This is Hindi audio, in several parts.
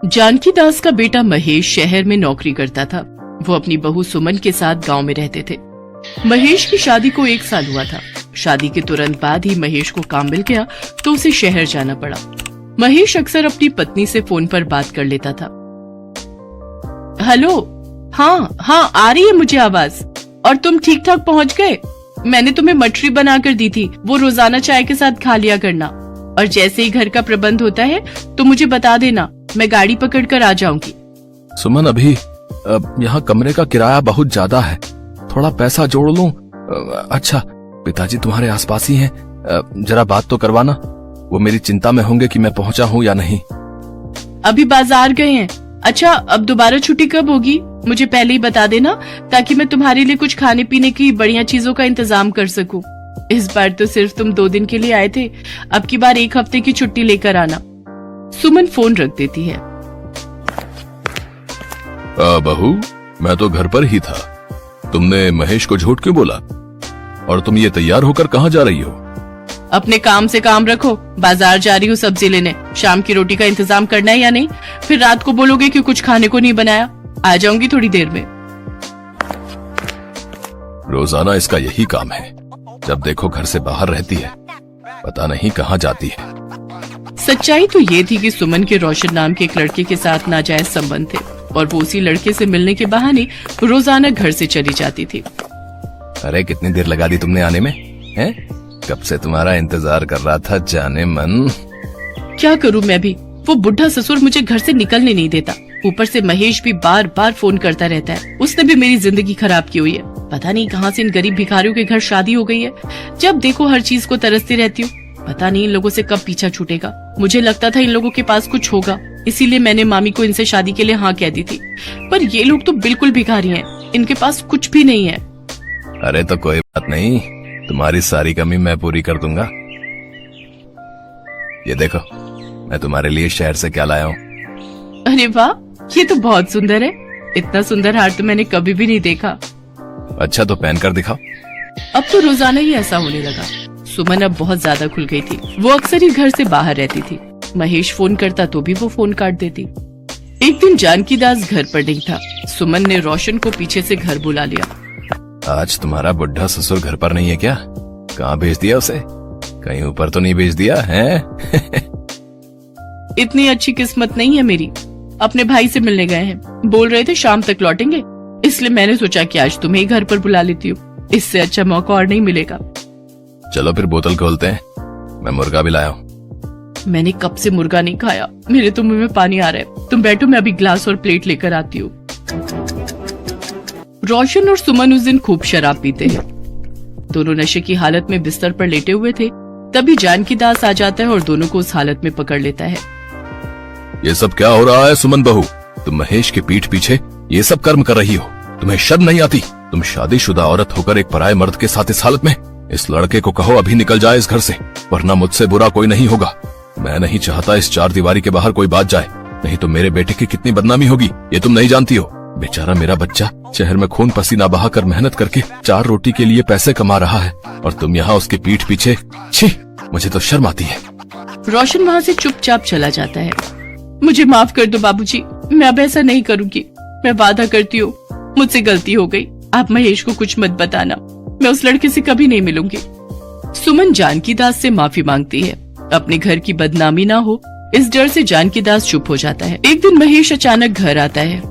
जानकी दास का बेटा महेश शहर में नौकरी करता था। वो अपनी बहू सुमन के साथ गांव में रहते थे। महेश की शादी को 1 साल हुआ था। शादी के तुरंत बाद ही महेश को काम मिल गया तो उसे शहर जाना पड़ा। महेश अक्सर अपनी पत्नी से फोन पर बात कर लेता था। हेलो, हाँ आ रही है मुझे आवाज। और तुम ठीक ठाक पहुंच गए? मैंने तुम्हें मटरी बनाकर दी थी, वो रोजाना चाय के साथ खा लिया करना। और जैसे ही घर का प्रबंध होता है तो मुझे बता देना, मैं गाड़ी पकड़ कर आ जाऊंगी। सुमन, अभी यहाँ कमरे का किराया बहुत ज्यादा है, थोड़ा पैसा जोड़ लूं। अच्छा, पिताजी तुम्हारे आसपास ही हैं, जरा बात तो करवाना। वो मेरी चिंता में होंगे कि मैं पहुंचा हूँ या नहीं। अभी बाजार गए हैं। अच्छा, अब दोबारा छुट्टी कब होगी मुझे पहले ही बता देना, ताकि मैं तुम्हारे लिए कुछ खाने पीने की बढ़िया चीजों का इंतजाम कर सकूं। इस बार तो सिर्फ तुम 2 दिन के लिए आए थे, अब की बार 1 हफ्ते की छुट्टी लेकर आना। सुमन फोन रख देती है। बहू, मैं तो घर पर ही था। तुमने महेश को झूठ क्यों बोला? और तुम ये तैयार होकर कहाँ जा रही हो? अपने काम से काम रखो, बाजार जा रही हूँ सब्जी लेने। शाम की रोटी का इंतजाम करना है या नहीं? फिर रात को बोलोगे कि कुछ खाने को नहीं बनाया। आ जाऊंगी थोड़ी देर में। रोजाना इसका यही काम है, जब देखो घर से बाहर रहती है, पता नहीं कहाँ जाती है। सच्चाई तो ये थी कि सुमन के रोशन नाम के एक लड़के के साथ नाजायज संबंध थे और वो उसी लड़के से मिलने के बहाने रोजाना घर से चली जाती थी। अरे, कितनी देर लगा दी तुमने आने में? हैं? कब से तुम्हारा इंतजार कर रहा था जाने मन। क्या करूं मैं भी, वो बुढ़ा ससुर मुझे घर से निकलने नहीं देता। ऊपर से महेश भी बार बार फोन करता रहता है। उसने भी मेरी जिंदगी खराब की हुई है। पता नहीं कहां से इन गरीब भिखारियों के घर शादी हो गई है। जब देखो हर चीज को तरसती रहती हूँ। पता नहीं इन लोगों से कब पीछा छूटेगा। मुझे लगता था इन लोगों के पास कुछ होगा, इसीलिए मैंने मामी को इनसे शादी के लिए हाँ कह दी थी। पर ये लोग तो बिल्कुल भिखारी हैं, इनके पास कुछ भी नहीं है। अरे तो कोई बात नहीं, तुम्हारी सारी कमी मैं पूरी कर दूंगा। ये देखो, मैं तुम्हारे लिए शहर से क्या लाया हूँ। अरे वाह, ये तो बहुत सुंदर है। इतना सुंदर हार तो मैंने कभी भी नहीं देखा। अच्छा, तो पहन कर दिखाओ। अब तो रोजाना ही ऐसा होने लगा। सुमन अब बहुत ज्यादा खुल गई थी। वो अक्सर ही घर से बाहर रहती थी। महेश फोन करता तो भी वो फोन काट देती। एक दिन जानकी दास घर पर नहीं था। सुमन ने रोशन को पीछे से घर बुला लिया। आज तुम्हारा बुढ़ा ससुर घर पर नहीं है क्या? कहाँ भेज दिया उसे? कहीं ऊपर तो नहीं भेज दिया है? इतनी अच्छी किस्मत नहीं है मेरी। अपने भाई से मिलने गए हैं, बोल रहे थे शाम तक लौटेंगे, इसलिए मैंने सोचा कि आज तुम्हें ही घर पर बुला लेती हूँ। इससे अच्छा मौका और नहीं मिलेगा। चलो फिर बोतल खोलते हैं, मैं मुर्गा भी लाया हूँ। मैंने कब से मुर्गा नहीं खाया, मेरे तो मुंह में पानी आ रहा है। तुम बैठो, मैं अभी ग्लास और प्लेट लेकर आती हूँ। रोशन और सुमन उस दिन खूब शराब पीते हैं। दोनों नशे की हालत में बिस्तर पर लेटे हुए थे। तभी जानकी दास आ जाता है और दोनों को उस हालत में पकड़ लेता है। ये सब क्या हो रहा है सुमन बहू? तुम महेश के पीठ पीछे ये सब कर्म कर रही हो, तुम्हें शर्म नहीं आती? तुम शादीशुदा औरत होकर एक पराये मर्द के साथ इस हालत में। इस लड़के को कहो अभी निकल जाए इस घर से, वरना मुझसे बुरा कोई नहीं होगा। मैं नहीं चाहता इस 4 दीवारी के बाहर कोई बात जाए, नहीं तो मेरे बेटे की कितनी बदनामी होगी ये तुम नहीं जानती हो। बेचारा मेरा बच्चा शहर में खून पसीना बहाकर मेहनत करके 4 रोटी के लिए पैसे कमा रहा है, और तुम यहाँ उसके पीठ पीछे। छी, मुझे तो शर्म आती है। रोशन वहाँ से चुपचाप चला जाता है। मुझे माफ कर दो बाबूजी, मैं अब ऐसा नहीं करूँगी। मैं वादा करती हूँ, मुझसे गलती हो गई। आप महेश को कुछ मत बताना, मैं उस लड़के से कभी नहीं मिलूंगी। सुमन जानकी दास से माफी मांगती है, अपने घर की बदनामी ना हो इस डर से जानकी दास चुप हो जाता है। एक दिन महेश अचानक घर आता है।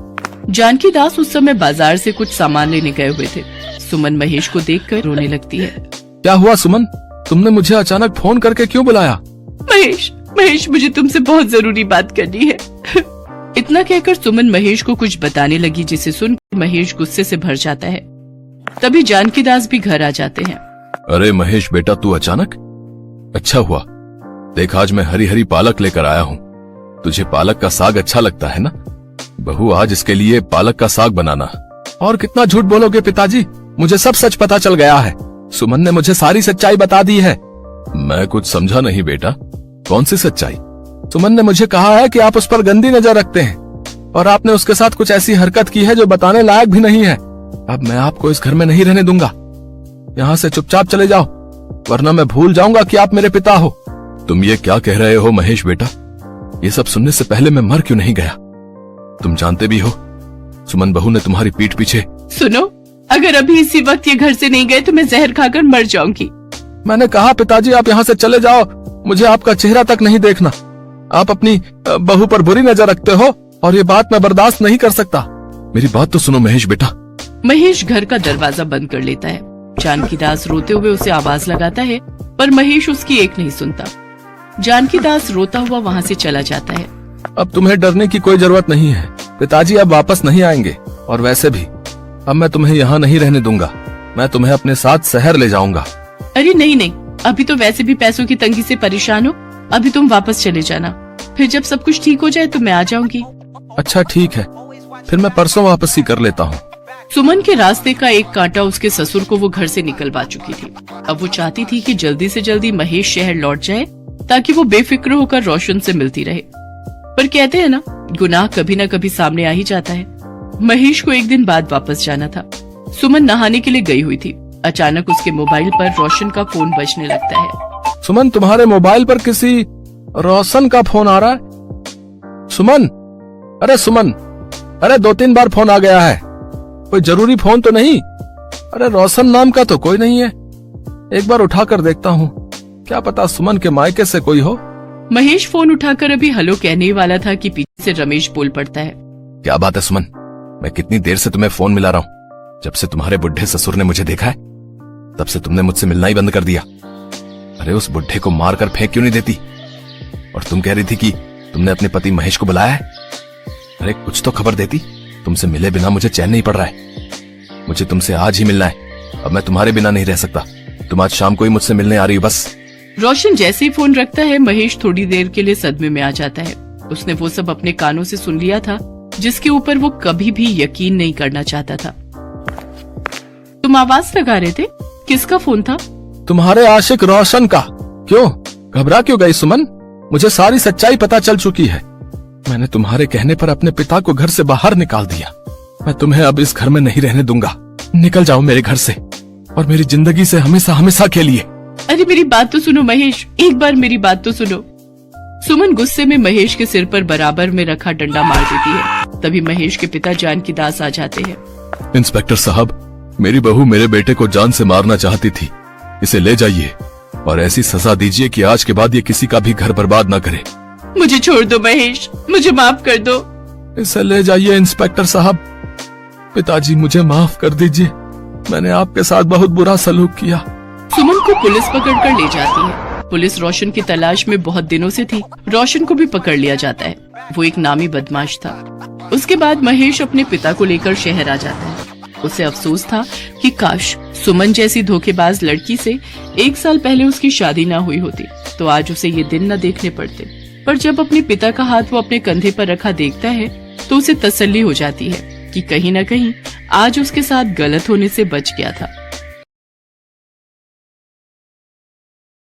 जानकी दास उस समय बाजार से कुछ सामान लेने गए हुए थे। सुमन महेश को देखकर रोने लगती है। क्या हुआ सुमन, तुमने मुझे अचानक फोन करके क्यों बुलाया? महेश, मुझे तुमसे बहुत जरूरी बात करनी है। इतना कहकर सुमन महेश को कुछ बताने लगी, जिसे सुन महेश गुस्से से भर जाता है। तभी जानकी दास भी घर आ जाते हैं। अरे महेश बेटा, तू अचानक? अच्छा हुआ, देख आज मैं हरी हरी पालक लेकर आया हूँ। तुझे पालक का साग अच्छा लगता है ना? बहू, आज इसके लिए पालक का साग बनाना। और कितना झूठ बोलोगे पिताजी, मुझे सब सच पता चल गया है। सुमन ने मुझे सारी सच्चाई बता दी है। मैं कुछ समझा नहीं बेटा, कौन सी सच्चाई? सुमन ने मुझे कहा है कि आप उस पर गंदी नजर रखते हैं और आपने उसके साथ कुछ ऐसी हरकत की है जो बताने लायक भी नहीं है। अब मैं आपको इस घर में नहीं रहने दूंगा। यहाँ से चुपचाप चले जाओ, वरना मैं भूल जाऊंगा कि आप मेरे पिता हो। तुम ये क्या कह रहे हो महेश बेटा? ये सब सुनने से पहले मैं मर क्यों नहीं गया? तुम जानते भी हो सुमन बहू ने तुम्हारी पीठ पीछे। सुनो, अगर अभी इसी वक्त ये घर से नहीं गए तो मैं जहर खाकर मर जाऊंगी। मैंने कहा पिताजी आप यहाँ से चले जाओ, मुझे आपका चेहरा तक नहीं देखना। आप अपनी बहू पर बुरी नजर रखते हो और ये बात मैं बर्दाश्त नहीं कर सकता। मेरी बात तो सुनो महेश बेटा। महेश घर का दरवाजा बंद कर लेता है। जानकी दास रोते हुए उसे आवाज लगाता है पर महेश उसकी एक नहीं सुनता। जानकी दास रोता हुआ वहाँ से चला जाता है। अब तुम्हें डरने की कोई जरूरत नहीं है, पिताजी अब वापस नहीं आएंगे और वैसे भी अब मैं तुम्हें यहाँ नहीं रहने दूंगा। मैं तुम्हें अपने साथ शहर ले जाऊंगा। अरे नहीं नहीं, अभी तो वैसे भी पैसों की तंगी से परेशान हो, अभी तुम वापस चले जाना, फिर जब सब कुछ ठीक हो जाए तो मैं आ जाऊंगी। अच्छा ठीक है, फिर मैं परसों वापस ही कर लेता हूँ। सुमन के रास्ते का एक कांटा उसके ससुर को वो घर से निकलवा चुकी थी। अब वो चाहती थी कि जल्दी से जल्दी महेश शहर लौट जाए ताकि वो बेफिक्र होकर रोशन से मिलती रहे। पर कहते हैं ना, गुनाह कभी न कभी सामने आ ही जाता है। महेश को एक दिन बाद वापस जाना था। सुमन नहाने के लिए गई हुई थी। अचानक उसके मोबाइल पर रोशन का फोन बजने लगता है। सुमन तुम्हारे मोबाइल पर किसी रोशन का फोन आ रहा है। सुमन, अरे सुमन, अरे 2-3 बार फोन आ गया है, कोई जरूरी फोन तो नहीं? अरे रोशन नाम का तो कोई नहीं है, एक बार उठाकर देखता हूँ, क्या पता सुमन के मायके से कोई हो। महेश फोन उठाकर अभी हेलो कहने ही वाला था कि पीछे से रमेश बोल पड़ता है। क्या बात है सुमन, मैं कितनी देर से तुम्हें फोन मिला रहा हूँ। जब से तुम्हारे बुढ़े ससुर ने मुझे देखा है तब से तुमने मुझसे मिलना ही बंद कर दिया। अरे उस बुढ़े को मारकर फेंक क्यों नहीं देती? और तुम कह रही थी कि तुमने अपने पति महेश को बुलाया है। अरे कुछ तो खबर देती, तुमसे मिले बिना मुझे चैन नहीं पड़ रहा है। मुझे तुमसे आज ही मिलना है, अब मैं तुम्हारे बिना नहीं रह सकता। तुम आज शाम को ही मुझसे मिलने आ रही हो बस। रोशन जैसे ही फोन रखता है, महेश थोड़ी देर के लिए सदमे में आ जाता है। उसने वो सब अपने कानों से सुन लिया था जिसके ऊपर वो कभी भी यकीन नहीं करना चाहता था। तुम आवाज लगा रहे थे, किसका फोन था? तुम्हारे आशिक रोशन का। क्यों, घबरा क्यों गई सुमन? मुझे सारी सच्चाई पता चल चुकी है। मैंने तुम्हारे कहने पर अपने पिता को घर से बाहर निकाल दिया। मैं तुम्हें अब इस घर में नहीं रहने दूंगा। निकल जाओ मेरे घर से और मेरी जिंदगी से हमेशा हमेशा के लिए। अरे मेरी बात तो सुनो महेश, एक बार मेरी बात तो सुनो। सुमन गुस्से में महेश के सिर पर बराबर में रखा डंडा मार देती है। तभी महेश के पिता जानकी दास आ जाते हैं। इंस्पेक्टर साहब, मेरी बहू मेरे बेटे को जान से मारना चाहती थी, इसे ले जाइए और ऐसी सजा दीजिए कि आज के बाद ये किसी का भी घर बर्बाद न करे। मुझे छोड़ दो महेश, मुझे माफ कर दो। इसे ले जाइए इंस्पेक्टर साहब। पिताजी मुझे माफ कर दीजिए, मैंने आपके साथ बहुत बुरा सलूक किया। सुमन को पुलिस पकड़कर ले जाती है। पुलिस रोशन की तलाश में बहुत दिनों से थी। रोशन को भी पकड़ लिया जाता है। वो एक नामी बदमाश था। उसके बाद महेश अपने पिता को लेकर शहर आ जाता है। उसे अफसोस था कि काश सुमन जैसी धोखेबाज लड़की से 1 साल पहले उसकी शादी ना हुई होती तो आज उसे ये दिन न देखने पड़ते। पर जब अपने पिता का हाथ वो अपने कंधे पर रखा देखता है तो उसे तसल्ली हो जाती है कि कहीं न कहीं आज उसके साथ गलत होने से बच गया था।